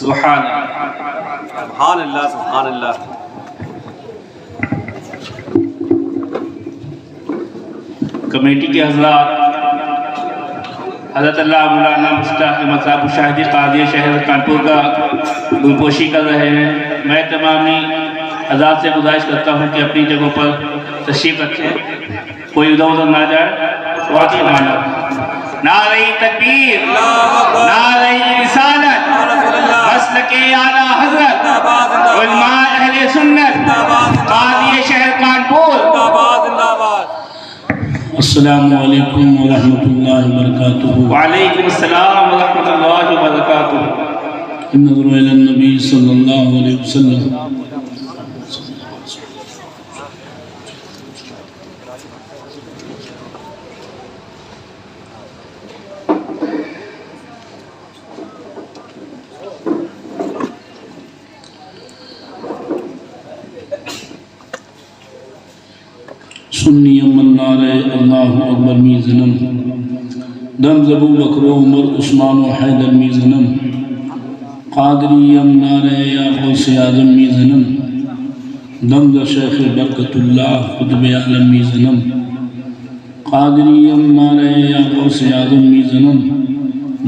سبحان اللہ سبحان اللہ۔ کمیٹی کے حضرات، حضرت اللہ مولانا مفتاح مصعب الشاہدی قاضی شہر کانپور کا گلپوشی کر رہے ہیں۔ میں تمامی حضرات سے گزارش کرتا ہوں کہ اپنی جگہوں پر تشریف رکھیں، کوئی ادھر ادھر نہ جائے۔ واقعی مانا نعرہ تکبیر، نعرہ رسالت، مسلک اعلیٰ حضرت، علماء اہل سنت، قاضی شہر کانپور۔ السلام علیکم ورحمۃ اللہ وبرکاتہ۔ وعلیکم السلام ورحمۃ اللہ وبرکاتہ۔ نظر الی النبی صلی اللہ علیہ وسلم۔ سنی امن نعرہ اللہ اکبر می زنم، دم زبو بکر و عمر عثمان و حیدر می زنم، قادری ام نعرہ یا غوث اعظم می زنم، دم ز شیخ برکت اللہ قطب عالم می زنم، قادری ام نعرہ یا غوث اعظم می زنم،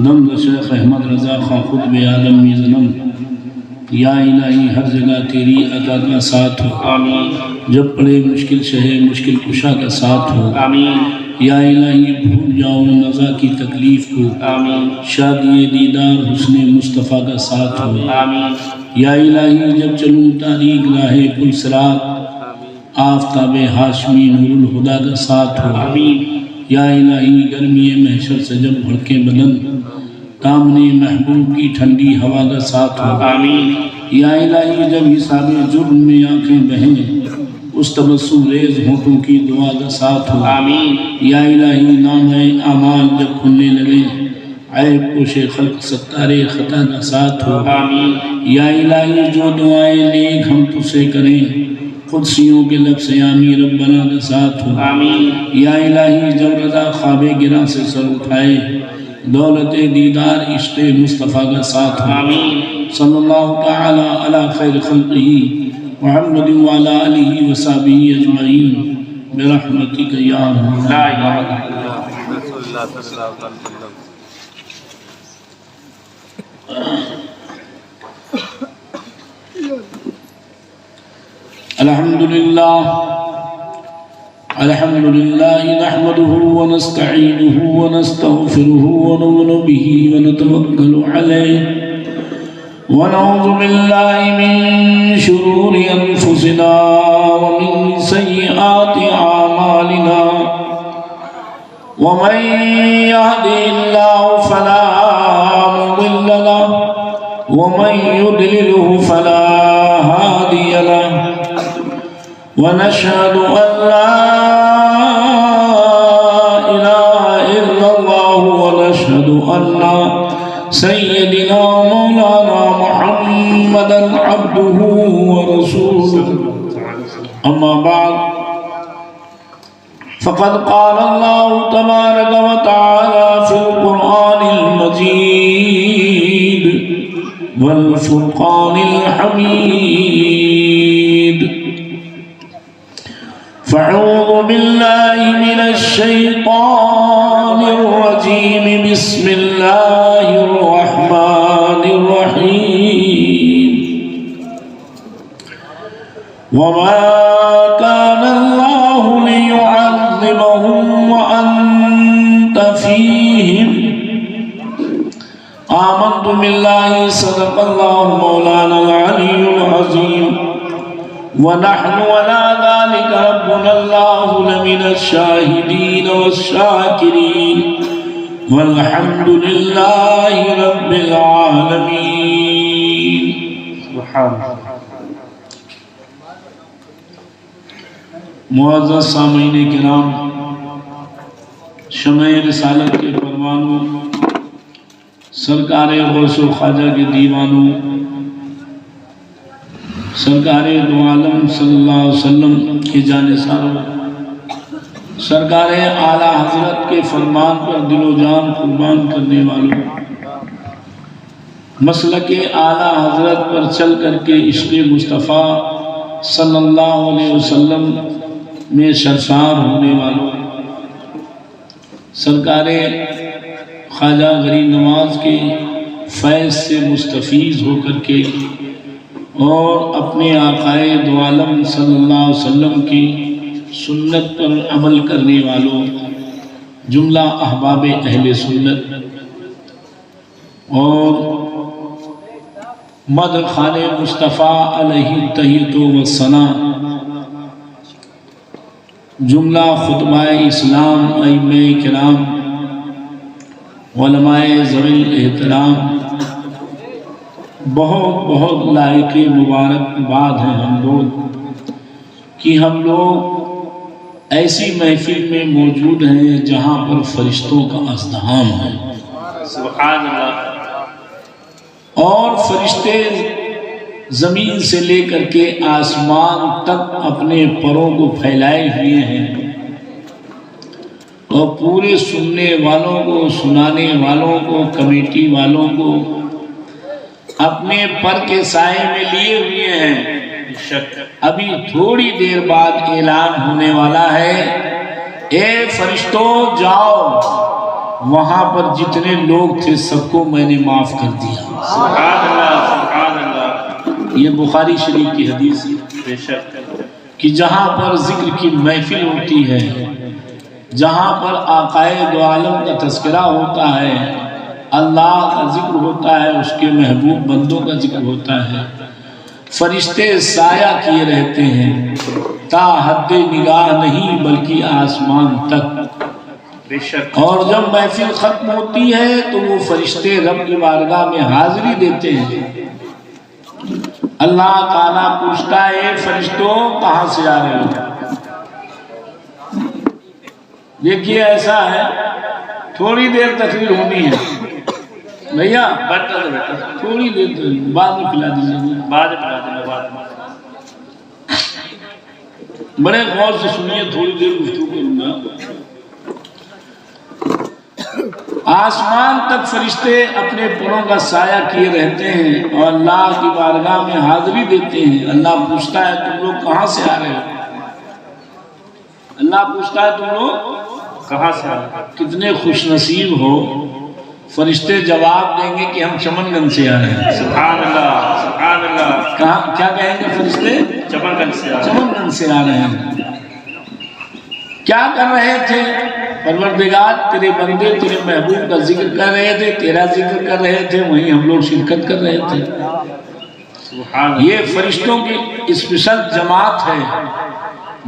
دم ز شیخ احمد رضا خان قطب عالم می زنم۔ یا الہی ہر جگہ تیری عطا کا ساتھ ہو، آمین جب پڑے مشکل شہے مشکل کشا کا ساتھ ہو۔ آمین یا الہی بھول جاؤ نزا کی تکلیف کو، آمین شادی دیدار حسن مصطفیٰ کا ساتھ ہو۔ آمین یا الہی جب چلوں تاریک راہ پل صراط، آفتاب ہاشمی نور الہدا کا ساتھ ہو۔ آمین یا الہی گرمی محشر سے جب بھڑکیں بدن، دامن محبوب کی ٹھنڈی ہوا کا ساتھ ہو۔ آمین یا الہی جب حساب جرم میں آنکھیں بہیں، اس تبسم ریز ہونٹوں کی دعا کا ساتھ ہو۔ آمین یا الہی نام اعمال جب کھلنے لگے، عیب پوش خلق ستار خطا کا ساتھ ہو۔ آمین یا الہی جو دعائیں نیک ہم تجھ سے کریں، قدسیوں کے لفظ آمی ربنا کا ساتھ ہو۔ آمین یا الہی جب رضا خواب گراں سے سر اٹھائے، دولت دیدار عشق مصطفیٰ کا ساتھ ہو۔ آمین صلی اللہ تعالی علی خیر خلقہ محمد وعلی آلہ وصحبہ اجمعین برحمتک یا ارحم لا الہ الا اللہ۔ الحمدللہ نحمده ونستعینه ونستغفره ونؤمن به ونتوکل علیہ ونعوذ باللہ من شرور انفسنا ومن سیئات اعمالنا ومن يهده الله فلا مضل له ومن يضلله فلا هادي له ونشهد أن لا إله إلا الله ونشهد أن سيدنا مولانا محمدا عبده ورسوله أما بعد فقد قال الله تبارك وتعالى في القرآن المجيد والفرقان الحميد فاعوذ بالله من الشيطان الرجيم بسم الله الرحمن الرحيم وما كان الله ليعذبهم وأنت فيهم آمنت بالله صدق الله مولانا العلي العظيم ونحن ولا ذلك ربنا الله لمن الشاهدين والشاكرين والحمد لله رب العالمين۔ معزز سامعین کرام، شمع رسالت کے پروانوں، سرکار غوث و خواجہ کے دیوانوں، سرکار دو عالم صلی اللہ علیہ وسلم کی جانثاروں، سرکار اعلیٰ حضرت کے فرمان پر دل و جان قربان کرنے والوں، مسلک اعلیٰ حضرت پر چل کر کے عشق مصطفیٰ صلی اللہ علیہ وسلم میں سرشار ہونے والوں، سرکار خواجہ غریب نواز کے فیض سے مستفیض ہو کر کے اور اپنے آقائے دو عالم صلی اللہ علیہ وسلم کی سنت پر عمل کرنے والوں، جملہ احباب اہل سنت اور مدح خان مصطفیٰ علیہ تحیت و ثنا، جملہ خطبہ اسلام، ائمہ کرام، علماء ذوی الاحترام، بہت بہت لائق مبارکباد ہیں ہم لوگ کہ ہم لوگ ایسی محفل میں موجود ہیں جہاں پر فرشتوں کا ازدحام ہے، سبحان اللہ، اور فرشتے زمین سے لے کر کے آسمان تک اپنے پروں کو پھیلائے ہوئے ہیں، اور پورے سننے والوں کو، سنانے والوں کو، کمیٹی والوں کو اپنے پر کے سائے میں لیے ہوئے ہیں۔ ابھی تھوڑی دیر بعد اعلان ہونے والا ہے، اے فرشتوں جاؤ، وہاں پر جتنے لوگ تھے سب کو میں نے معاف کر دیا۔ سبحان اللہ، سبحان اللہ، یہ بخاری شریف کی حدیث ہے بے شک کہ جہاں پر ذکر کی محفل ہوتی ہے، جہاں پر آقائے دو عالم کا تذکرہ ہوتا ہے، اللہ کا ذکر ہوتا ہے، اس کے محبوب بندوں کا ذکر ہوتا ہے، فرشتے سایہ کیے رہتے ہیں تا حد نگاہ نہیں بلکہ آسمان تک۔ بے شک، اور جب محفل ختم ہوتی ہے تو وہ فرشتے رب کی بارگاہ میں حاضری دیتے ہیں، اللہ تعالیٰ پوچھتا ہے اے فرشتوں کہاں سے آ رہے ہو؟ دیکھیے ایسا ہے، تھوڑی دیر تقریر ہونی ہے بھیا، برتا دے بیٹا، تھوڑی دیر تقریر، بعد میں پلا دیجیے، بعد میں بتا دیں، بعد میں۔ بڑے غور سے سنیے، تھوڑی دیر گفتگو کروں گا۔ آسمان تک فرشتے اپنے پروں کا سایہ کیے رہتے ہیں اور اللہ کی بارگاہ میں حاضری دیتے ہیں۔ اللہ پوچھتا ہے تم لوگ کہاں سے آ رہے ہو؟ اللہ پوچھتا ہے تم لوگ کہاں سے آ رہے؟ کتنے خوش نصیب ہو؟ فرشتے جواب دیں گے کہ ہم چمن گنج سے آ رہے ہیں۔ سبحان اللہ، سبحان اللہ، کہاں کیا کہیں گے فرشتے؟ چمن گنج سے آ رہے ہیں۔ چمن گنج سے آ رہے ہیں۔ کیا کر رہے تھے؟ پروردگار تیرے بندے تیرے محبوب کا ذکر کر رہے تھے، تیرا ذکر کر رہے تھے، وہیں ہم لوگ شرکت کر رہے تھے۔ سبحان اللہ، یہ فرشتوں کی اسپیشل جماعت ہے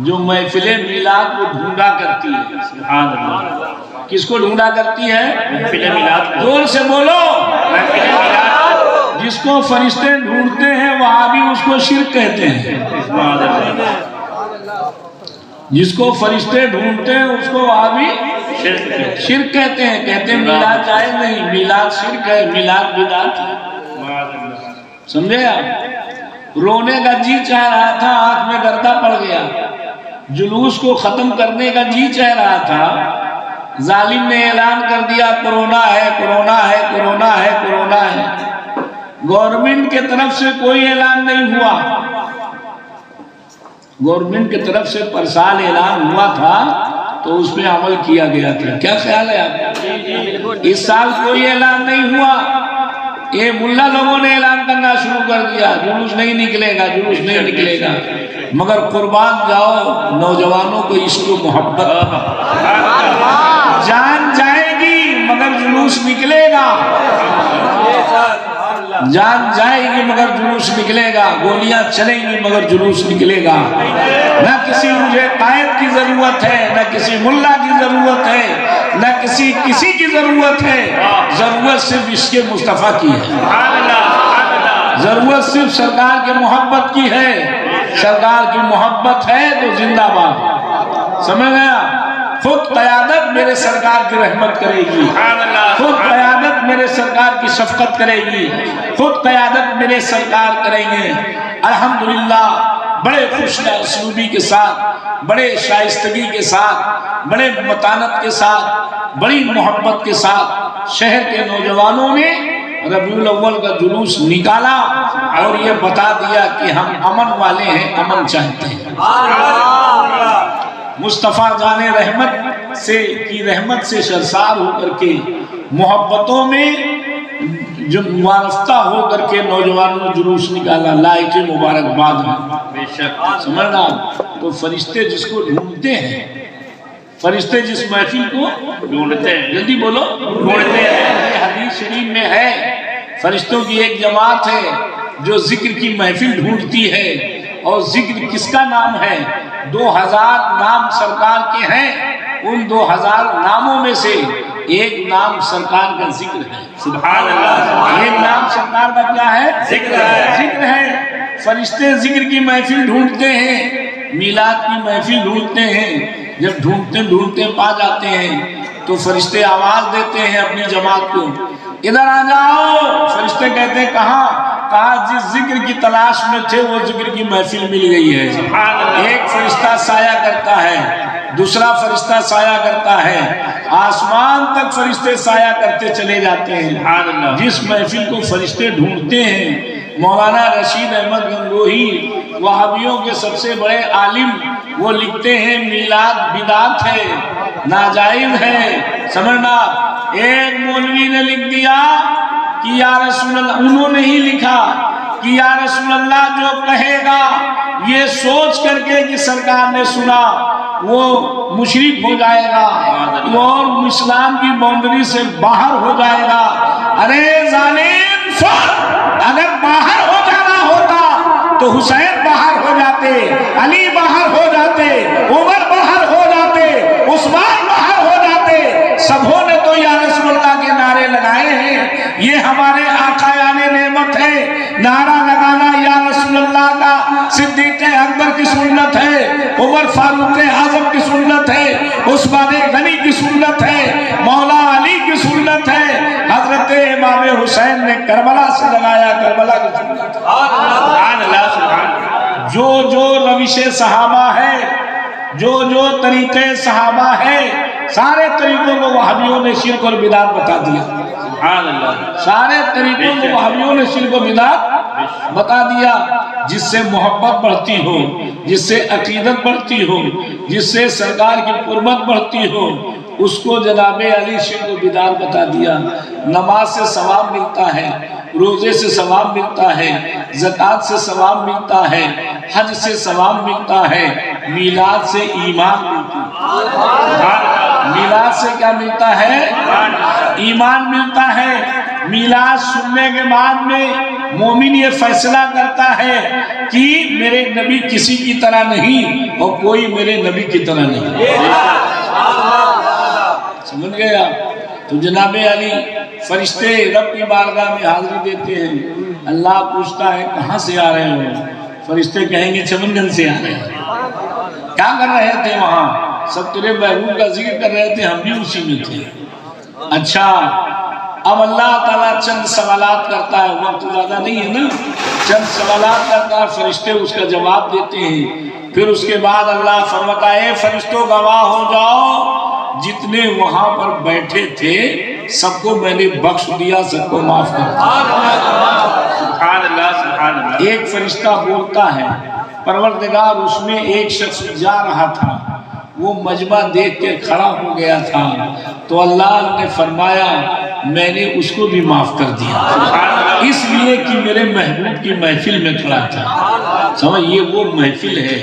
جو محفل میلاد کو ڈھونڈا کرتی ہے۔ سبحان اللہ، کس کو ڈھونڈا کرتی ہے؟ محفل میلاد کو، زور سے بولو۔ محفل میلاد کو، جس کو فرشتے ڈھونڈتے ہیں وہاں بھی اس کو شرک کہتے ہیں۔ سبحان اللہ، جس کو فرشتے ڈھونڈتے ہیں اس کو وہاں بھی شرک ہے۔ شرک کہتے ہیں۔ کہتے ہیں میلاد جائز نہیں، میلاد شرک ہے، میلاد بدعت ہے۔ سبحان اللہ، سمجھے آپ؟ رونے کا جی چاہ رہا تھا، آنکھ میں گردہ پڑ گیا، جلوس کو ختم کرنے کا جی چاہ رہا تھا، ظالم نے اعلان کر دیا کرونا ہے، کرونا ہے، کرونا ہے، کرونا ہے۔ گورنمنٹ کے طرف سے کوئی اعلان نہیں ہوا، گورنمنٹ کی طرف سے پر سال اعلان ہوا تھا تو اس پہ عمل کیا گیا تھا۔ کیا خیال ہے آپ کا؟ اس سال کوئی اعلان نہیں ہوا، یہ ملا لوگوں نے اعلان کرنا شروع کر دیا جلوس نہیں نکلے گا، جلوس نہیں نکلے گا۔ مگر قربان جاؤ نوجوانوں کو عشق و محبت، جان جائے گی مگر جلوس نکلے گا، جان جائے گی مگر جلوس نکلے گا، گولیاں چلیں گی مگر جلوس نکلے گا۔ نہ کسی مجھے قائد کی ضرورت ہے، نہ کسی ملا کی ضرورت ہے، نہ کسی کی ضرورت ہے، ضرورت صرف عشق مصطفیٰ کی ہے، ضرورت صرف سرکار کی محبت کی ہے۔ سرکار کی محبت ہے تو زندہ باد، سمجھ گیا؟ خود قیادت میرے سرکار کی رحمت کرے گی، خود قیادت میرے سرکار کی شفقت کرے گی، خود قیادت میرے سرکار کریں گے۔ الحمدللہ بڑے خوش اسلوبی کے ساتھ، بڑے شائستگی کے ساتھ، بڑے متانت کے ساتھ، بڑی محبت کے ساتھ شہر کے نوجوانوں نے ربیع الاول کا جلوس نکالا اور یہ بتا دیا کہ ہم امن والے ہیں، امن چاہتے ہیں۔ مصطفیٰ جان رحمت سے کی رحمت سے سرشار ہو کر کے محبتوں میں جو وارفتہ ہو کر کے نوجوانوں نے جلوس نکالا، لائق مبارکباد ہے۔ بے شک سمجھنا، تو فرشتے جس کو ڈھونڈتے ہیں، فرشتے جس محفل کو ڈھونڈتے ہیں، جلدی بولو، ڈھونڈتے ہیں۔ یہ حدیث شریف میں ہے، فرشتوں کی ایک جماعت ہے جو ذکر کی محفل ڈھونڈتی ہے، اور ذکر کس کا نام ہے؟ 2000 نام سرکار کے ہیں، ان 2000 ناموں میں سے ایک نام سرکار کا ذکر ہے۔ سبحان اللہ، ایک نام سرکار کا کیا ہے؟ ذکر ہے۔ ذکر ہے۔ فرشتے ذکر کی محفل ڈھونڈتے ہیں، میلاد کی محفل ڈھونڈتے ہیں، جب ڈھونڈتے ڈھونڈتے پا جاتے ہیں تو فرشتے آواز دیتے ہیں اپنی جماعت کو، ادھر آ جاؤ۔ فرشتے کہتے ہیں کہاں؟ کہا جس ذکر کی تلاش میں تھے وہ ذکر کی محفل مل گئی ہے۔ سبحان اللہ۔ ایک فرشتہ سایہ کرتا ہے، دوسرا فرشتہ سایہ کرتا ہے، آسمان تک فرشتے سایہ کرتے چلے جاتے ہیں۔ سبحان اللہ۔ جس محفل کو فرشتے ڈھونڈتے ہیں، مولانا رشید احمد گنگوہی وہابیوں کے سب سے بڑے عالم، وہ لکھتے ہیں میلاد بدعت ہے، ناجائز ہے۔ سمجھنا، ایک مولوی نے لکھ دیا کہ یا رسول اللہ، انہوں نے ہی لکھا کہ یا رسول اللہ جو کہے گا یہ سوچ کر کے کہ سرکار نے سنا وہ مشرک ہو جائے گا اور اسلام کی باؤنڈری سے باہر ہو جائے گا۔ ارے ظالم سن، اگر باہر ہو جانا ہوتا تو حسین باہر ہو جاتے، علی باہر ہو جاتے، عمر باہر ہو جاتے، عثمان باہر ہو جاتے، سبوں نے تو یا رسول اللہ کے نعرے لگائے ہیں۔ یہ ہمارے آقا یعنی نعمت ہے، نعرہ لگانا یا رسول اللہ کا صدیق اکبر کی سنت ہے، عمر فاروق اعظم کی سنت ہے، عثمان غنی کی سنت ہے، مولا علی کی سنت ہے، حضرت امام حسین نے کربلا سے لگایا، کربلا کی سنت۔ سبحان اللہ، سبحان اللہ۔ جو جو روش صحابہ ہے، جو جو طریقے صحابہ ہے، سارے طریقوں کو وہابیوں نے شرک اور بدعت بتا دیا۔ سبحان اللہ۔ سارے طریقوں کو وہابیوں نے شرک و بدعت بتا دیا۔ جس سے محبت بڑھتی ہو، جس سے عقیدت بڑھتی ہو، جس سے سرکار کی قربت بڑھتی ہو، اس کو جناب علی شرک و بدعت بتا دیا۔ نماز سے ثواب ملتا ہے، روزے سے ثواب ملتا ہے، زکوٰۃ سے ثواب ملتا ہے، حج سے ثواب ملتا ہے، میلاد سے ایمان ملتا ہے۔ میلاد سے کیا ملتا ہے؟ ایمان ملتا ہے۔ میلاد سننے کے بعد میں مومن یہ فیصلہ کرتا ہے کہ میرے نبی کسی کی طرح نہیں اور کوئی میرے نبی کی طرح نہیں۔ سمجھ گئے آپ؟ تو جناب علی فرشتے رب کی بارگاہ میں حاضری دیتے ہیں، اللہ پوچھتا ہے کہاں سے آ رہے ہو؟ فرشتے کہیں گے چمن گنج سے آ رہے ہیں۔ کیا کر رہے تھے وہاں؟ سب تیرے محبوب کا ذکر کر رہے تھے، ہم بھی اسی میں تھے۔ اچھا، اب اللہ تعالیٰ چند سوالات کرتا ہے، وقت زیادہ نہیں ہے نا، چند سوالات کرتا ہے، فرشتے اس کا جواب دیتے ہیں۔ پھر اس کے بعد اللہ فرماتا ہے فرشتوں گواہ ہو جاؤ، جتنے وہاں پر بیٹھے تھے سب کو میں نے بخش دیا، سب کو معاف کر دیا۔ سبحان اللہ، سبحان اللہ۔ ایک فرشتہ بولتا ہے، پروردگار اس میں ایک شخص جا رہا تھا، وہ مجمع دیکھ کے کھڑا ہو گیا تھا، تو اللہ نے فرمایا میں نے اس کو بھی معاف کر دیا، اس لیے کہ میرے محبوب کی محفل میں کھڑا تھا۔ سمجھ، یہ وہ محفل ہے۔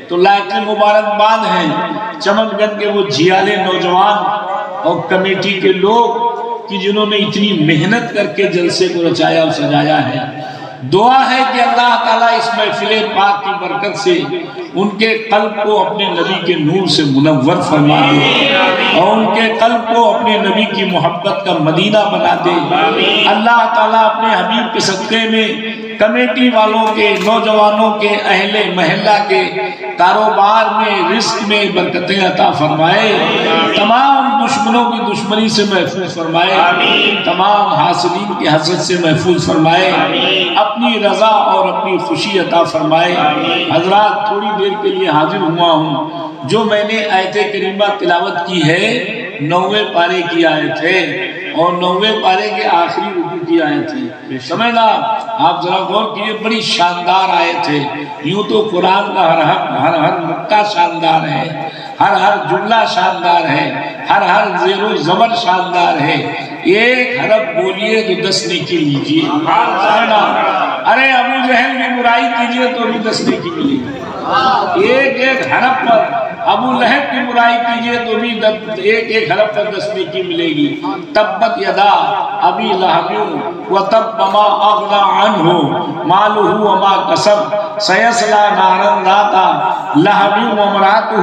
تو لائق مبارکباد ہیں چمن گنج کے وہ جھیالے نوجوان اور کمیٹی کے لوگ کہ جنہوں نے اتنی محنت کر کے جلسے کو رچایا اور سجایا ہے۔ دعا ہے کہ اللہ تعالیٰ اس محفل پاک کی برکت سے ان کے قلب کو اپنے نبی کے نور سے منور فرما دے اور ان کے قلب کو اپنے نبی کی محبت کا مدینہ بنا دے۔ اللہ تعالیٰ اپنے حبیب کے صدقے میں کمیٹی والوں کے، نوجوانوں کے، اہل محلہ کے کاروبار میں، رزق میں برکتیں عطا فرمائے، تمام دشمنوں کی دشمنی سے محفوظ فرمائے، تمام حاسدین کی حسد سے محفوظ فرمائے، اپنی رضا اور اپنی خوشی عطا فرمائے۔ حضرات تھوڑی دیر کے لیے حاضر ہوا ہوں، جو میں نے آیت کریمہ تلاوت کی ہے 9ویں پارے کی آیت ہے، اور 90 پارے کے آخری رکوع کی آیت ہے. سمجھنا آپ ذرا غور کیجئے، بڑی شاندار آیت ہے. یوں تو قرآن کا ہر نقطہ شاندار ہے، ہر جملہ شاندار ہے، ہر زیر و زبر شاندار ہے. ایک حرف بولیے تو 10 نیکی لیجیے. ارے ابو جہل کی برائی کیجیے تو بھی 10 نیکی ملے گی. ایک حرف پر ابو لہب کی برائی کیجیے تو بھی ایک حرف پر 10 نیکی ملے گی. تبت یدا ابی لہب وتب ما اغنی عنہ مالہ وما کسب سیصلی نارا ذات لہب وامرأتہ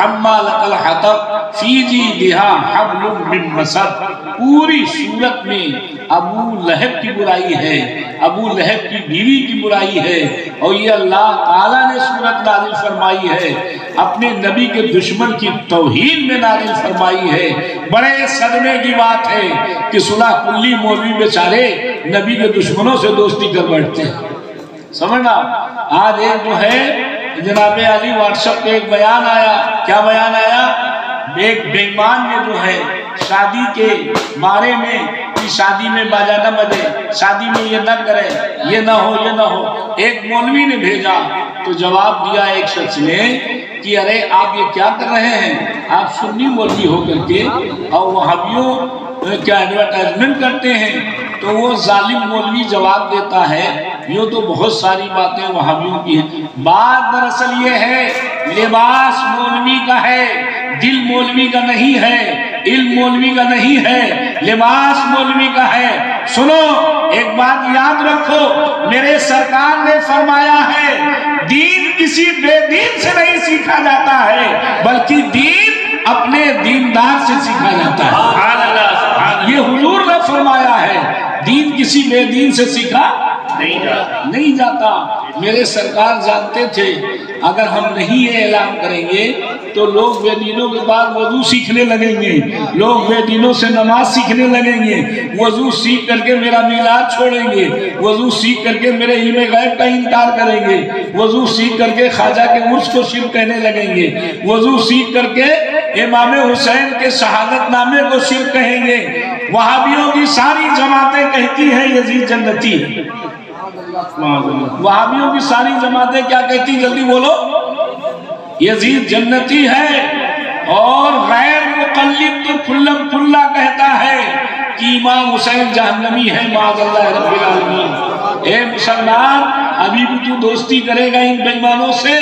حمالۃ الحطب فی جیدہا حبل من مسد. پوری صورت میں ابو لہب کی برائی ہے، ابو لہب کی بیوی کی برائی ہے، اور یہ اللہ تعالیٰ نے صورت نازل فرمائی ہے، اپنے نبی کے دشمن کی توہین میں نازل فرمائی ہے. بڑے صدمے کی بات ہے کہ صلح کلی مولوی بیچارے نبی کے دشمنوں سے دوستی کر بیٹھتے ہیں. سمجھنا آج ایک جو ہے جناب علی واٹس ایپ پہ ایک بیان آیا. کیا بیان آیا؟ ایک بے ایمان نے جو ہے شادی کے بارے میں کہ شادی میں باجا نہ بجے، شادی میں یہ نہ کرے، یہ نہ ہو، یہ نہ ہو. ایک مولوی نے بھیجا تو جواب دیا ایک شخص نے کہ ارے آپ یہ کیا کر رہے ہیں؟ آپ سنی مولوی ہو کر کے اور وہابیوں کیا ایڈورٹائزمنٹ کرتے ہیں. تو وہ ظالم مولوی جواب دیتا ہے یہ تو بہت ساری باتیں وہابیوں کی ہیں، بات دراصل یہ ہے لباس مولوی کا ہے، دل مولوی کا نہیں ہے، علم مولوی کا نہیں ہے، لباس مولوی کا ہے. سنو ایک بات یاد رکھو، میرے سرکار نے فرمایا ہے دین کسی بے دین سے نہیں سیکھا جاتا ہے بلکہ دین اپنے دیندار سے سیکھا جاتا ہے. یہ حضور نے فرمایا ہے، دین کسی بے دین سے سیکھا نہیں جاتا. میرے سرکار جانتے تھے اگر ہم نہیں یہ اعلان کریں گے تو لوگ بے دینوں کے بعد وضو سیکھنے لگیں گے، لوگ بے دینوں سے نماز سیکھنے لگیں گے، وضو سیکھ کر کے میرا میلاد چھوڑیں گے، وضو سیکھ کر کے میرے علم غیب کا انکار کریں گے، وضو سیکھ کر کے خواجہ کے عرس کو شرک کہنے لگیں گے، وضو سیکھ کر کے امام حسین کے شہادت نامے کو شرک کہیں گے. وہابیوں کی ساری جماعتیں کہتی ہیں یزید جنتی ہے. وہابیوں کی ساری جماعتیں کیا کہتی؟ جلدی بولو. یزید جنتی ہے. اور غیر مقلد تو کھلم کھلا کہتا ہے کہ امام حسین جہنمی ہے معاذ اللہ رب العالمین. اے مسلمان ابھی بھی تو دوستی کرے گا ان بے ایمانوں سے؟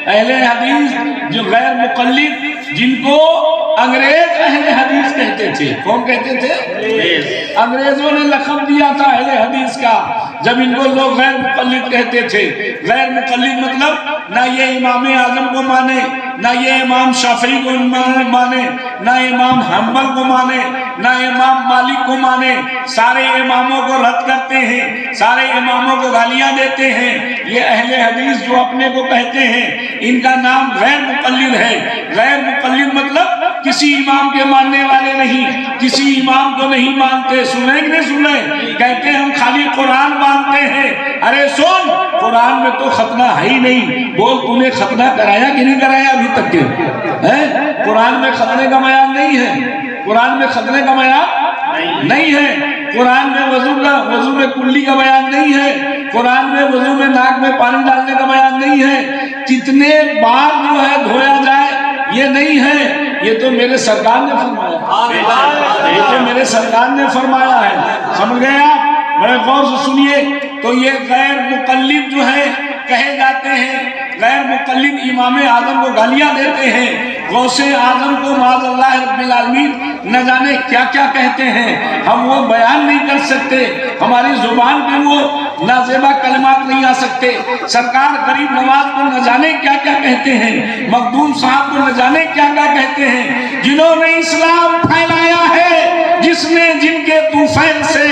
اہل حدیث جو غیر مقلد جن کو انگریز اہل حدیث کہتے تھے، کون کہتے تھے؟ انگریزوں نے لقب دیا تھا اہل حدیث کا جب ان کو لوگ غیر مقلد کہتے تھے. غیر مقلد مطلب نہ یہ امام اعظم کو مانے، نہ یہ امام شافعی کو مانے، نہ امام حنبل کو مانے، نہ امام مالک کو مانے. سارے اماموں کو رد کرتے ہیں، سارے اماموں کو گالیاں دیتے ہیں. یہ اہل حدیث جو اپنے کو کہتے ہیں ان کا نام غیر مقلد ہے. غیر مقلد مطلب کسی امام کے ماننے والے نہیں، کسی امام کو نہیں مانتے. سنیں کہ نہیں سنیں؟ کہتے ہیں ہم خالی قرآن مانتے ہیں. ارے سن، قرآن میں تو ختنہ ہے ہی نہیں. بول تو نے ختنہ کرایا کہ نہیں کرایا ابھی تک کے؟ قرآن میں ختنے کا بیان نہیں ہے، قرآن میں ختنے کا بیان نہیں ہے. قرآن میں وضو میں کلی کا بیان نہیں ہے، قرآن میں وضو میں ناک میں پانی ڈالنے کا بیان نہیں ہے. کتنے بار جو ہے دھویا جائے یہ نہیں ہے. یہ تو میرے سرکار نے فرمایا، یہ تو میرے سرکار نے فرمایا ہے. سمجھ گئے آپ؟ بڑے غور سے سنیے. تو یہ غیر مقلد جو ہے کہے جاتے ہیں، غیر مقلد امام اعظم کو گالیاں دیتے ہیں، غوث اعظم کو معاذ اللہ رب العالمین نہ جانے کیا کیا کہتے ہیں. ہم وہ بیان نہیں کر سکتے، ہماری زبان پہ وہ نازیبہ کلمات نہیں آ سکتے. سرکار غریب نواز کو نہ جانے کیا کیا کہتے ہیں، مخدوم صاحب کو نہ جانے کیا کیا کہتے ہیں. جنہوں نے اسلام پھیلایا ہے، جس نے جن کے طوفان سے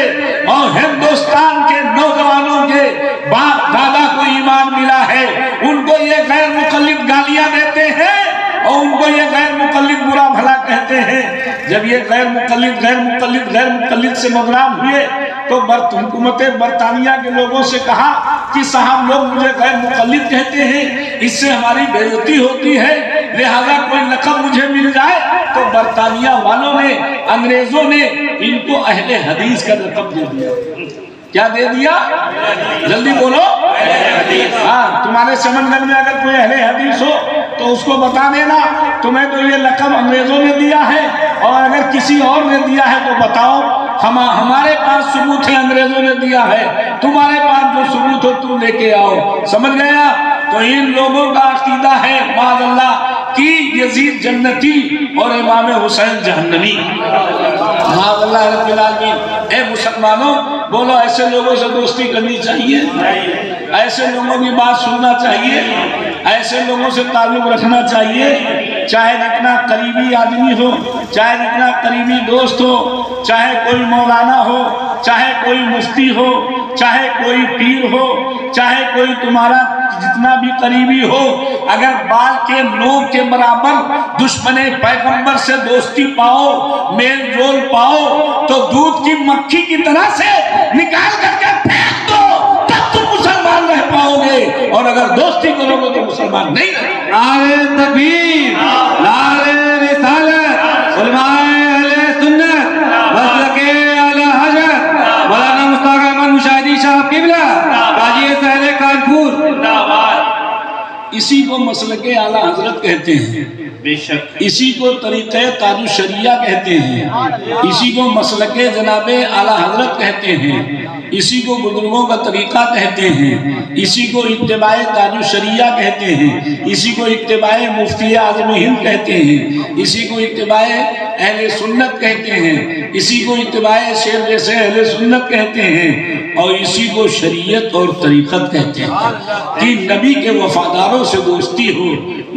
اور ہندوستان کے نوجوانوں کے باپ دادا کو ایمان ملا ہے، ان کو یہ غیر مقلد گالیاں دیتے ہیں اور ان کو یہ غیر مقلد برا بھلا کہتے ہیں. جب یہ غیر مقلد سے بدنام ہوئے تو حکومت برطانیہ کے لوگوں سے کہا کہ صاحب لوگ مجھے غیر مقلد کہتے ہیں، اس سے ہماری بے عزتی ہوتی ہے، لہذا کوئی لقب مجھے مل جائے۔ تو برطانیہ والوں نے، انگریزوں نے ان کو اہل حدیث کا لقب دے دیا۔ کیا دے دیا؟ جلدی بولو۔ ہاں، تمہارے سمندر میں اگر کوئی اہل حدیث ہو تو اس کو بتا دینا تمہیں تو یہ لقب انگریزوں نے دیا ہے، اور اگر کسی اور نے دیا ہے تو بتاؤ۔ ہمارے پاس ثبوت ہے انگریزوں نے دیا ہے، تمہارے پاس جو ثبوت ہو تم لے کے آؤ۔ سمجھ گیا؟ تو ان لوگوں کا عقیدہ ہے معاذ اللہ کہ یزید جنتی اور امام حسین جہنمی۔ معاذ اللہ رب العالمین۔ اے مسلمانوں، بولو ایسے لوگوں سے دوستی کرنی چاہیے؟ ایسے لوگوں کی بات سننا چاہیے؟ ایسے لوگوں سے تعلق رکھنا چاہیے؟ چاہے جتنا قریبی آدمی ہو، چاہے جتنا قریبی دوست ہو، چاہے کوئی مولانا ہو، چاہے کوئی مفتی ہو، چاہے کوئی پیر ہو، چاہے کوئی تمہارا جتنا بھی قریبی ہو، اگر بال کے نوک کے برابر دشمن پیغمبر سے دوستی پاؤ، میل جول پاؤ، تو دودھ کی مکھی کی طرح سے نکال کر کے پھینک دو، تب تم مسلمان رہ پاؤ گے، اور اگر دوستی کرو گے تو مسلمان نہیں رہے۔ نعرہ تکبیر، نعرہ رسالت، علماء اہل سنت، مسلک اعلی حضرت مولانا مشتاق احمد مشاہدی صاحب قبلہ، قاضی سہل کانپور۔ اسی کو مسلک اعلی حضرت کہتے ہیں، بے شک اسی کو طریقہ تاج الشریعہ کہتے ہیں، اسی کو مسلک جناب اعلی حضرت کہتے ہیں، اسی کو بزرگوں کا طریقہ کہتے ہیں، اسی کو اتباع تاج الشریعہ کہتے ہیں، اسی کو اتباع مفتی اعظم ہند کہتے ہیں، اسی کو اتباع اہل سنت کہتے ہیں، اسی کو اتباع شیر جیسے اہل سنت کہتے ہیں، اور اسی کو شریعت اور طریقت کہتے ہیں کہ نبی کے وفاداروں سے دوستی ہو،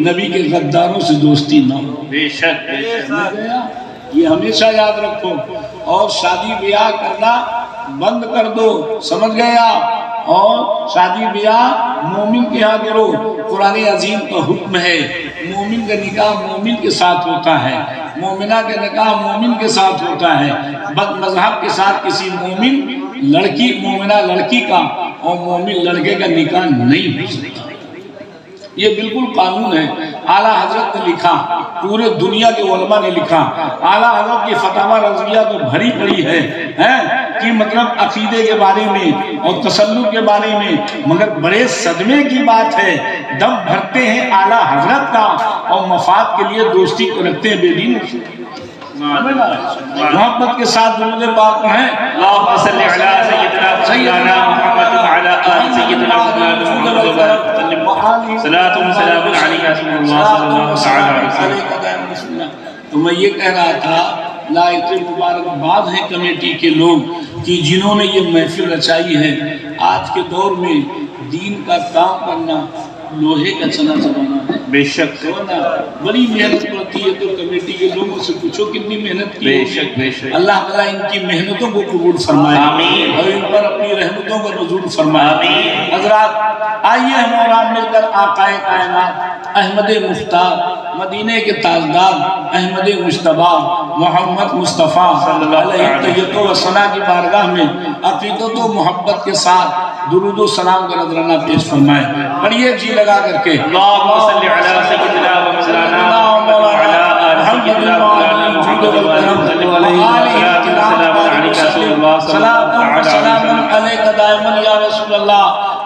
نبی کے غداروں سے دوستی نہ ہو۔ بے شک بے شک۔ یہ ہمیشہ یاد رکھو، اور شادی بیاہ کرنا بند کر دو، سمجھ گیا؟ اور شادی بیاہ مومن کے ہاں کرو۔ قرآن عظیم کا حکم ہے، مومن کا نکاح مومن کے ساتھ ہوتا ہے، مومنہ کا نکاح مومن کے ساتھ ہوتا ہے۔ بد مذہب کے ساتھ کسی مومن لڑکی، مومنہ لڑکی کا اور مومن لڑکے کا نکاح نہیں ہو سکتا۔ یہ بالکل قانون ہے، اعلیٰ حضرت نے لکھا، پورے دنیا کے علماء نے لکھا۔ اعلیٰ حضرت کی فتاوی رضویہ تو بھری پڑی ہے کہ مطلب عقیدے کے بارے میں اور تسلط کے بارے میں، مگر بڑے صدمے کی بات ہے، دم بھرتے ہیں اعلیٰ حضرت کا اور مفاد کے لیے دوستی کو رکھتے ہیں بے دین۔ محبت کے ساتھ درود پاک پڑھیں۔ اللهم صل على سيدنا مولانا محمد وعلى آل سيدنا مولانا محمد صلاة وسلام عليك رسول الله صلى الله عليه وسلم۔ تو میں یہ کہہ رہا تھا، لائق مبارکباد ہیں کمیٹی کے لوگ کہ جنہوں نے یہ محفل رچائی ہے۔ آج کے دور میں دین کا کام کرنا لوہے کا چنا چلانا ہے، بے شک بڑی محنت پڑتی ہے۔ تو کمیٹی کے لوگوں سے پوچھو کتنی محنت کی بے ہوگی۔ شک بے شک۔ اللہ تعالیٰ ان کی محنتوں کو قبول فرمائے آمین، اور ان پر اپنی رحمتوں کا نزول فرمائے۔ آمین۔ حضرات آئیے ہم اور آپ مل کر آقا کائنات احمد مختار، مدینے کے تاجدار احمد مجتبی محمد مصطفیٰ صلی اللہ علیہ وسلم کی بارگاہ میں عقیدت و محبت کے ساتھ درود و سلام کا نذرانہ پیش فرمائے۔ پڑھیے جی لگا کر کے، اللهم صل على سيدنا ومولانا محمد وعلى آل سيدنا مولانا محمد سلام علیک دائما یا رسول اللہ،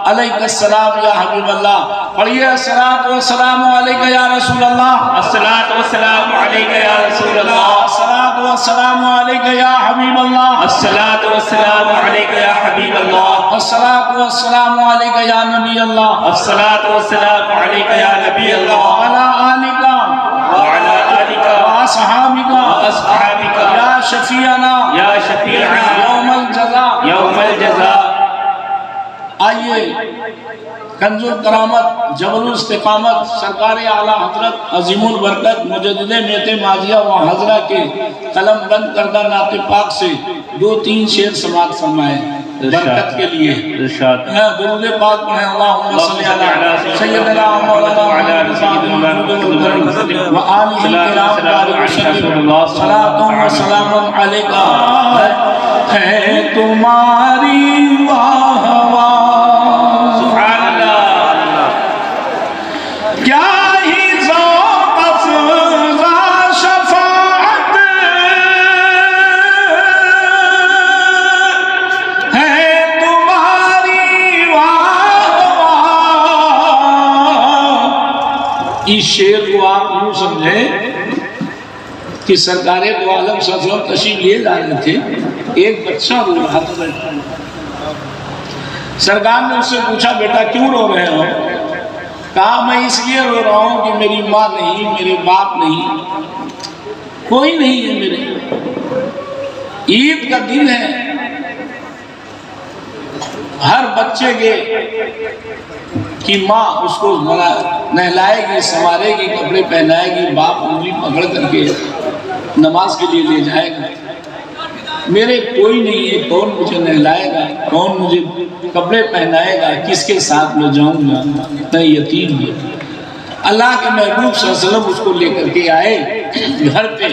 علیک السلام یا حبیب اللہ۔ پڑھیے الصلاۃ والسلام علیک یا رسول اللہ، الصلاة والسلام عليك يا رسول الله، الصلاۃ والسلام علیک یا حبیب اللہ، الصلاة والسلام عليك يا حبيب الله، الصلاۃ والسلام علیک یا نبی اللہ، الصلاة والسلام عليك يا نبي الله وعلی آلک وعلى آلك وأصحابک وأصحابك یا شفیعنا يا شفيعنا یوم الجزاء۔ يوم الجزاء۔ آئیے کنز الکرامت جبل الاستقامت سرکار اعلیٰ حضرت عظیم البرکت مجدد میت ماضیہ و حضرہ کے قلم بند کردہ نعت پاک سے 2-3 شعر سماعت فرمائے برکت کے لیے درود پاک پڑھیں اللہم صلی علی سیدنا مولانا و آلہ کرام بارک وسلم صلاۃ و سلام علیکہ ہے تمہاری واہ واہ سبحان اللہ کیا ہی ذوق افزا شفاعت ہے تمہاری واہ واہ۔ اس شعر کو آپ یوں سمجھیں کہ سرکار دو عالم صلی اللہ علیہ وسلم تشریف لیے جا رہے تھے، ایک بچہ رو رہا تھا، سرکار نے اس سے پوچھا بیٹا کیوں رو رہے ہو؟ کہا میں اس لیے رو رہا ہوں کہ میری ماں نہیں، میرے باپ نہیں، کوئی نہیں ہے میرے، عید کا دن ہے، ہر بچے کے کی ماں اس کو نہلائے گی، سنوارے گی، کپڑے پہنائے گی، باپ انگلی پکڑ کر کے نماز کے لیے لے جائے گا، میرے کوئی نہیں ہے، کون مجھے نہلائے گا، کون مجھے کپڑے پہنائے گا، کس کے ساتھ میں جاؤں گا، میں یتیم ہوں۔ اللہ کے محبوب صلی اللہ علیہ وسلم اس کو لے کر کے آئے گھر پہ،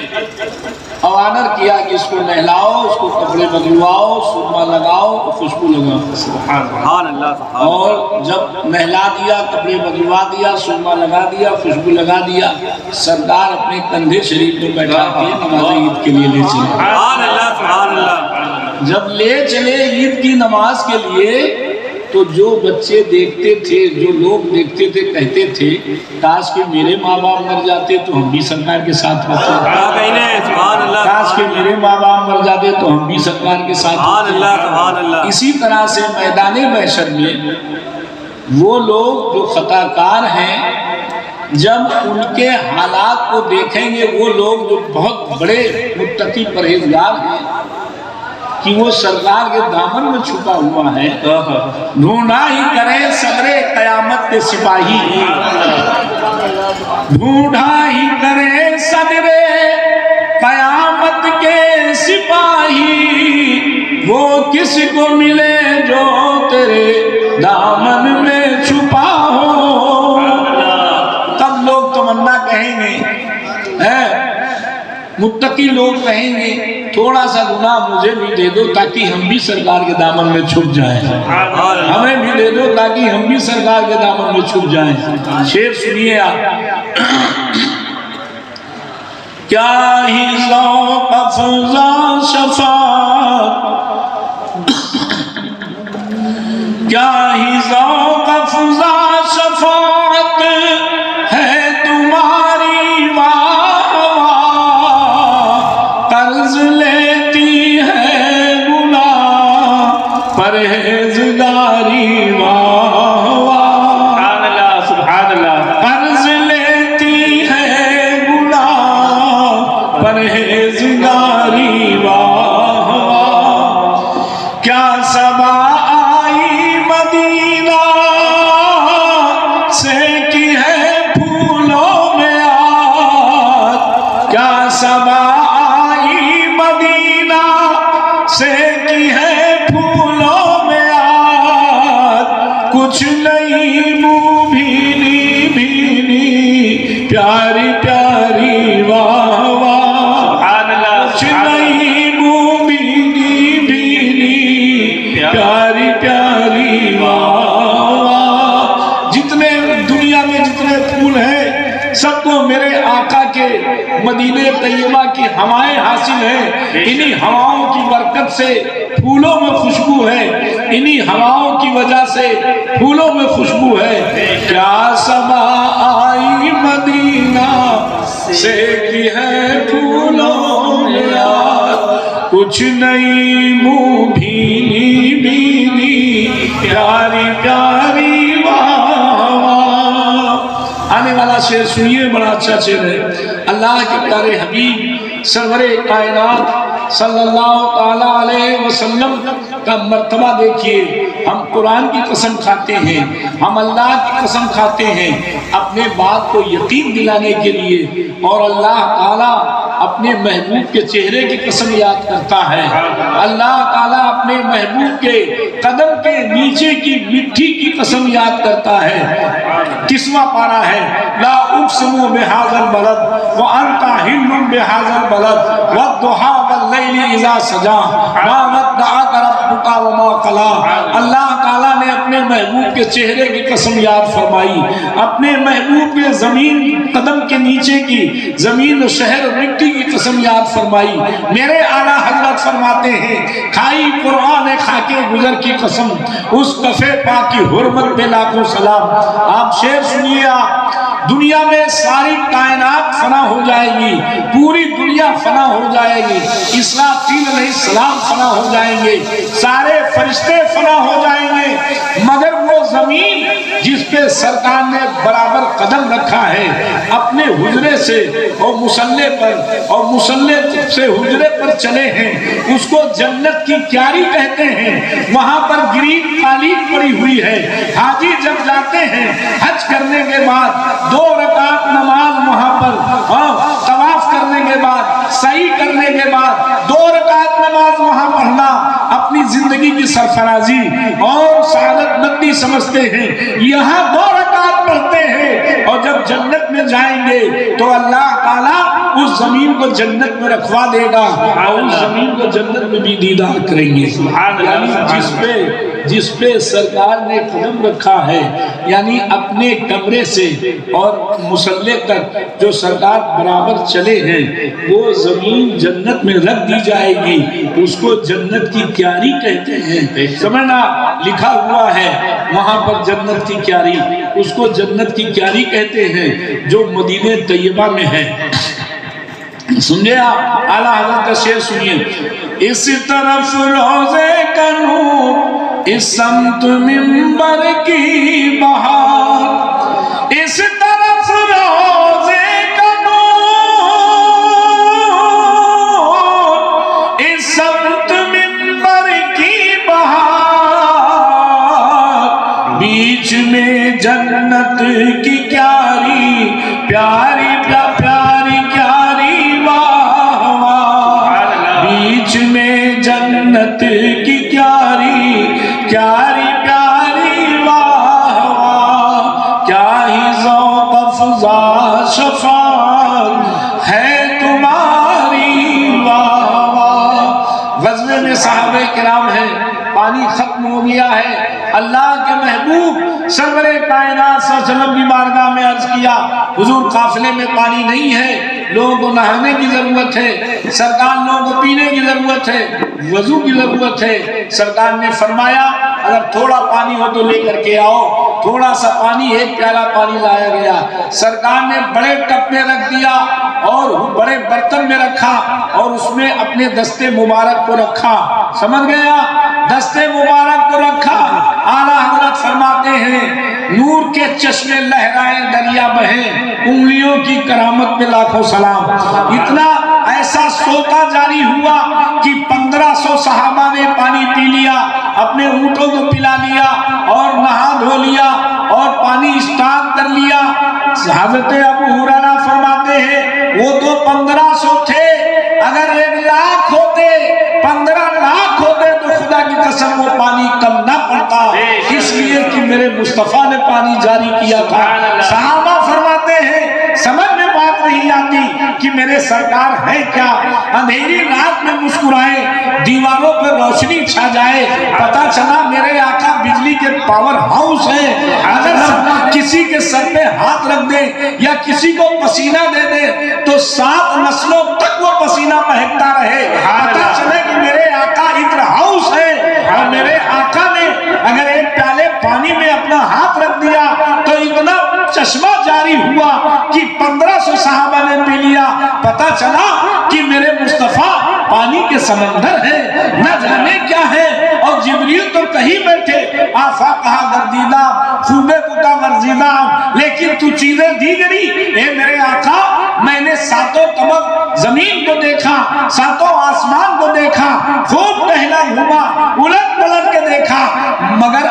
اوانر کیا کہ اس کو نہلاؤ، اس کو کپڑے بدلواؤ، سرما لگاؤ، خوشبو لگاؤ، سبحان اللہ۔ اور جب نہلا دیا، کپڑے بدلوا دیا، سرما لگا دیا، خوشبو لگا دیا، سردار اپنے کندھے شریف میں بیٹھا کے نماز عید کے لیے لے چلے، سبحان اللہ سبحان اللہ۔ جب لے چلے عید کی نماز کے لیے تو جو بچے دیکھتے تھے، جو لوگ دیکھتے تھے، کہتے تھے کاش کہ میرے ماں باپ مر جاتے تو ہم بھی سرکار کے ساتھ ہوتے، کاش کہ میرے ماں باپ مر جاتے تو ہم بھی سرکار کے ساتھ ہوتے۔ اسی طرح سے میدان محشر میں وہ لوگ جو خطا کار ہیں، جب ان کے حالات کو دیکھیں گے، وہ لوگ جو بہت بڑے متقی پرہیزگار ہیں کہ وہ سرکار کے دامن میں چھپا ہوا ہے، ڈھونڈا ہی کرے صدر قیامت کے سپاہی، ڈھونڈا ہی کرے صدر قیامت کے سپاہی، وہ کس کو ملے جو تیرے دامن میں چھپا ہو۔ تب لوگ تمنا کہیں گے، متقی لوگ کہیں گے تھوڑا سا گناہ مجھے بھی دے دو تاکہ ہم بھی سرکار کے دامن میں چھپ جائیں، ہمیں بھی دے دو تاکہ ہم بھی سرکار کے دامن میں چھپ جائیں۔ شعر سنیے آپ، کیا ہی ذوق افزا شفاعت، کیا ہی ذوق افزا شفاعت ہے تمہاری واہ واہ، قرض لیتی ہے گناہ پرہیزگاری واہ واہ، سبحان اللہ سبحان اللہ، قرض لیتی ہے گناہ پرہیزگاری واہ واہ، کیا صبا آئی مدینہ سے کی ہے پھولوں میں آج، کیا صبا آئی مدینہ سے کی ہے پھولوں میں آج، کچھ نہیں منہ بھینی بھینی پیاری پیاری واہ واہ، کچھ نہیں منہ بھینی بھینی پیاری پیاری واہ واہ۔ جتنے دنیا میں جتنے پھول ہیں سب کو میرے آقا کے مدینہ طیبہ کی ہوائیں حاصل ہیں، انہی ہواؤں کی برکت سے پھولوں میں خوشبو ہے، انہی ہواؤں کی وجہ سے پھولوں میں خوشبو ہے۔ کیا صبا آئی مدینہ سے کی ہے پھولوں میں آج، کچھ نہیں منہ بھینی بھینی پیاری پیاری واہ واہ۔ آنے والا شعر سنیے، بڑا اچھا شعر ہے۔ اللہ کے پیارے حبیب سرور کائنات صلی اللہ تعالیٰ علیہ وسلم کا مرتبہ دیکھیے، ہم قرآن کی قسم کھاتے ہیں، ہم اللہ کی قسم کھاتے ہیں اپنے بات کو یقین دلانے کے لیے، اور اللہ تعالیٰ اپنے محبوب کے چہرے کی قسم یاد کرتا ہے، اللہ تعالیٰ اپنے محبوب کے قدم کے نیچے کی مٹی کی قسم یاد کرتا ہے۔ 30واں پارہ ہے، لا اقسم بہذا البلد وانت حل بہذا البلد والضحى واللیل اذا سجا ما ودعك ربك وما قلى۔ اللہ تعالیٰ نے اپنے محبوب کے چہرے کی قسم یاد فرمائی، اپنے محبوب کے زمین قدم کے نیچے کی زمین و شہر و مٹی کی قسم یاد فرمائی۔ میرے اعلیٰ حضرت فرماتے ہیں، کھائی قرآن خاکے گزر کی قسم، اس کفے پاک کی حرمت پہ لاکھوں سلام۔ آپ شعر سنیے، آپ دنیا میں ساری کائنات فنا ہو جائے گی، پوری دنیا فنا ہو جائے گی، اسرافیل علیہ السلام فنا ہو جائیں گے، سارے فرشتے فنا ہو جائیں گے، مگر وہ زمین جس پہ سرکار نے برابر قدم رکھا ہے اپنے حجرے سے اور مصلے پر، اور مصلے سے حجرے پر چلے ہیں، اس کو جنت کی کیاری کہتے ہیں۔ وہاں پر گرین قالین پڑی ہوئی ہے، حاجی جب جاتے ہیں حج کرنے کے بعد 2 رکعت نماز وہاں پر، طواف کرنے کے بعد، سعی کرنے کے بعد 2 رکعت نماز وہاں پڑھنا اپنی زندگی کی سرفرازی اور سعادت مندی سمجھتے ہیں، یہاں 2 رکعت پڑھتے ہیں، اور جب جنت میں جائیں گے تو اللہ تعالیٰ اس زمین کو جنت میں رکھوا دے گا، اور اس زمین کو جنت میں بھی دیدار کریں گے۔ یعنی جس پہ سرکار نے قدم رکھا ہے، یعنی اپنے کمرے سے اور مصلے تک جو سرکار برابر چلے ہیں، وہ زمین جنت میں رکھ دی جائے گی، اس کو جنت کی کیاری کہتے ہیں۔ سمجھنا، لکھا ہوا ہے وہاں پر جنت کی کیاری، اس کو جنت کی کیاری کہتے ہیں جو مدینہ طیبہ میں ہے۔ سنجھے آپ اعلیٰ حضرت کا شعر سنیے، اس طرف روزے کا نور، اس سمت منبر کی بہار، اس طرف روزے کا نور، اس سمت منبر کی بہار، بیچ میں جنت کی کیاری، پیاری پیاری کیاری واہ واہ، بیچ میں جنت کی کیاری، پیاری پیاری واہ واہ، کیا ہی ذوق افزا شفاعت ہے تمہاری واہ واہ۔ غزوے میں صحابہ کرام ہیں، پانی ختم ہو گیا ہے، اللہ کے محبوب سرور کائنات صلی اللہ علیہ وسلم کی بارگاہ میں عرض کیا، حضور قافلے میں پانی نہیں ہے، لوگوں کو نہانے کی ضرورت ہے، سرکار لوگوں کو پینے کی ضرورت ہے، وضو کی ضرورت ہے۔ سرکار نے فرمایا اگر تھوڑا پانی ہو تو لے کر کے آؤ، تھوڑا سا پانی، 1 پیالہ پانی لایا گیا، سرکار نے بڑے ٹب میں رکھ دیا اور بڑے برتن میں رکھا، اور اس میں اپنے دستے مبارک کو رکھا، سمجھ گیا، دستے مبارک کو رکھا۔ اعلیٰ حضرت فرماتے ہیں نور کے چشمے لہرائیں دریا بہیں، انگلیوں کی کرامت میں لاکھوں سلام۔ اتنا ایسا سوتا جاری ہوا کہ 1500 صحابہ نے پانی پی لیا، اپنے اونٹوں کو پلا لیا اور نہا دھو لیا اور پانی اسٹاک کر لیا۔ حضرت ابو ہریرہ فرماتے ہیں وہ تو 1500 تھے، اگر 1 لاکھ ہوتے، 15 لاکھ ہوتے تو خدا کی قسم وہ پانی کم نہ پڑتا، اس لیے کہ میرے مصطفیٰ نے پانی جاری کیا تھا۔ صحابہ فرماتے ہیں سمجھ میں بات نہیں آتی کہ میرے سرکار ہے کیا، اندھیری رات میں مسکرائے، دیواروں پر روشنی چھا جائے، پتہ چلا میرے آقا بجلی کے پاور ہاؤس ہیں۔ اگر کسی کے سر پہ ہاتھ رکھ دے یا کسی کو پسینہ دے دے تو 7 نسلوں تک وہ پسینہ مہکتا رہے، پتہ چلے کہ میرے آقا عطر ہاؤس ہے۔ اور میرے آقا نے اگر 1 پیالے پانی میں اپنا ہاتھ رکھ دیا تو اتنا چشمہ جاری ہوا کہ 1500 صحابہ نے پی لیا، پتہ چلا کہ میرے مصطفیٰ پانی کے سمندر ہے، نہ جانے کیا ہے۔ اور جبریل تو کہیں بیٹھے، آفا کہا گردیدہ، خوبے کو کا ورزیدہ، لیکن تو چیزیں دی گری، اے میرے آقا میں نے 7 طبق زمین کو دیکھا، 7 آسمان کو دیکھا، خوب ٹہلا گھوما، الٹ پلٹ کے دیکھا، مگر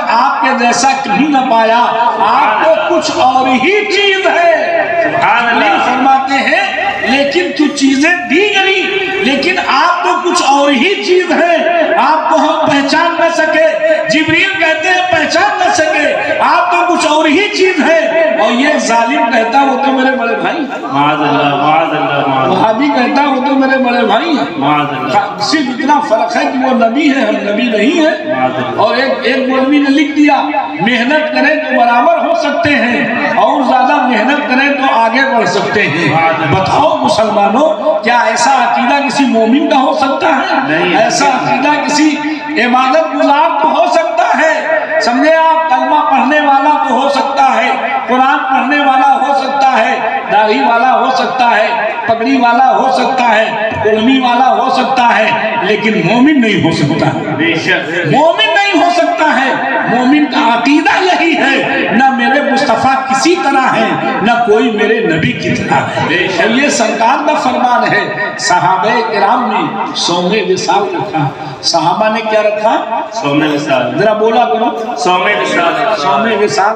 جیسا کہیں نہ پایا، آپ کو کچھ اور ہی چیز ہے۔ سبحان اللہ۔ فرماتے ہیں لیکن تو چیزیں دی گئی، لیکن آپ کو کچھ اور ہی چیز ہے، آپ کو ہم پہچان نہ سکے۔ جبریل کہتے ہیں پہچان نہ سکے، آپ تو کچھ اور ہی چیز ہے۔ اور یہ ظالم کہتا وہ تو میرے بڑے بھائی، معاذ اللہ، معاذ اللہ، معاذ اللہ، وہابی کہتا وہ تو میرے بڑے بھائی ہیں۔ معاذ اللہ، صرف اتنا فرق ہے کہ وہ نبی ہے، ہم نبی نہیں ہیں۔ اور ایک مولوی نے لکھ دیا محنت کریں تو برابر ہو سکتے ہیں، اور زیادہ محنت کریں تو آگے بڑھ سکتے ہیں۔ بتاؤ مسلمانوں، کیا ایسا عقیدہ کسی مومن کا ہو سکتا ہے؟ ایسا عقیدہ کسی عبادت گزار تو ہو سکتا ہے؟ سمجھے آپ، کلمہ پڑھنے والا تو ہو سکتا ہے، قرآن پڑھنے والا ہو سکتا ہے، داڑھی والا ہو سکتا ہے، پگڑی والا ہو سکتا ہے، علمی والا ہو سکتا ہے، لیکن مومن نہیں ہو سکتا۔ بے شک، مومن نہیں ہو سکتا ہے۔ مومن کا عقیدہ یہی ہے، نہ میرے مصطفیٰ کسی طرح ہے، نہ کوئی میرے نبی کی طرح ہے۔ اور یہ سرکار کا فرمان ہے۔ صحابہ کرام نے صوم وصال رکھا۔ صحابہ نے کیا رکھا؟ صوم وصال، ذرا بولا کرو، صوم وصال، صوم وصال